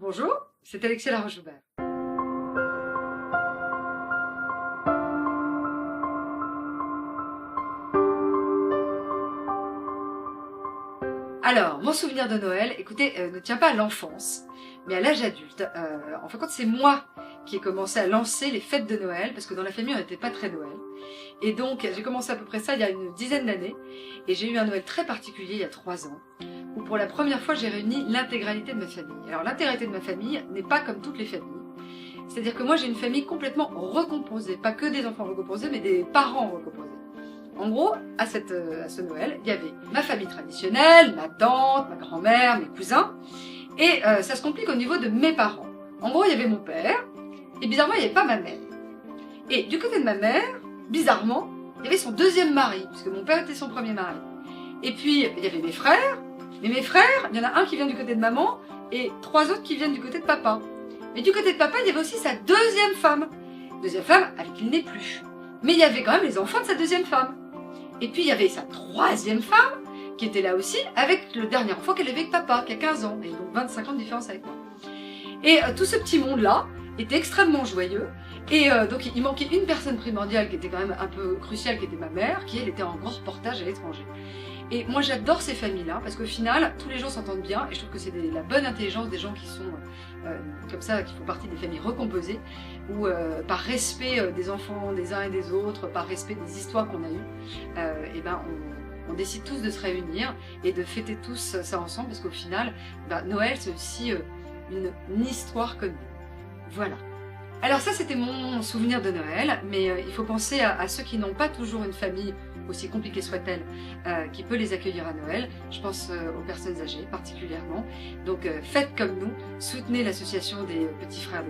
Bonjour, c'est Alexia Laroche-Joubert. Alors, mon souvenir de Noël, écoutez, ne tient pas à l'enfance, mais à l'âge adulte. En fin de compte, c'est moi qui ai commencé à lancer les fêtes de Noël, parce que dans la famille, on n'était pas très Noël. Et donc, j'ai commencé à peu près ça il y a une dizaine d'années, et j'ai eu un Noël très particulier il y a 3 ans, où pour la première fois, j'ai réuni l'intégralité de ma famille. Alors, l'intégralité de ma famille n'est pas comme toutes les familles. C'est-à-dire que moi, j'ai une famille complètement recomposée, pas que des enfants recomposés, mais des parents recomposés. En gros, à ce Noël, il y avait ma famille traditionnelle, ma tante, ma grand-mère, mes cousins, et ça se complique au niveau de mes parents. En gros, il y avait mon père, et bizarrement, il n'y avait pas ma mère. Et du côté de ma mère, bizarrement, il y avait son deuxième mari, puisque mon père était son premier mari. Et puis, il y avait mes frères, mais mes frères, il y en a un qui vient du côté de maman, et 3 autres qui viennent du côté de papa. Mais du côté de papa, il y avait aussi sa deuxième femme avec qui il n'est plus. Mais il y avait quand même les enfants de sa deuxième femme. Et puis il y avait sa troisième femme, qui était là aussi, avec le dernier enfant qu'elle avait avec papa, qui a 15 ans, et donc 25 ans de différence avec moi. Et tout ce petit monde-là était extrêmement joyeux, et donc il manquait une personne primordiale qui était quand même un peu cruciale, qui était ma mère, qui elle était en grand reportage à l'étranger. Et moi j'adore ces familles-là, parce qu'au final, tous les gens s'entendent bien, et je trouve que c'est la bonne intelligence des gens qui sont comme ça, qui font partie des familles recomposées, où par respect des enfants des uns et des autres, par respect des histoires qu'on a eues, et ben on décide tous de se réunir et de fêter tous ça ensemble, parce qu'au final, Noël c'est aussi une histoire commune. Voilà. Alors ça c'était mon souvenir de Noël, mais il faut penser à ceux qui n'ont pas toujours une famille, aussi compliquée soit-elle, qui peut les accueillir à Noël. Je pense aux personnes âgées particulièrement. Donc faites comme nous, soutenez l'association des petits frères de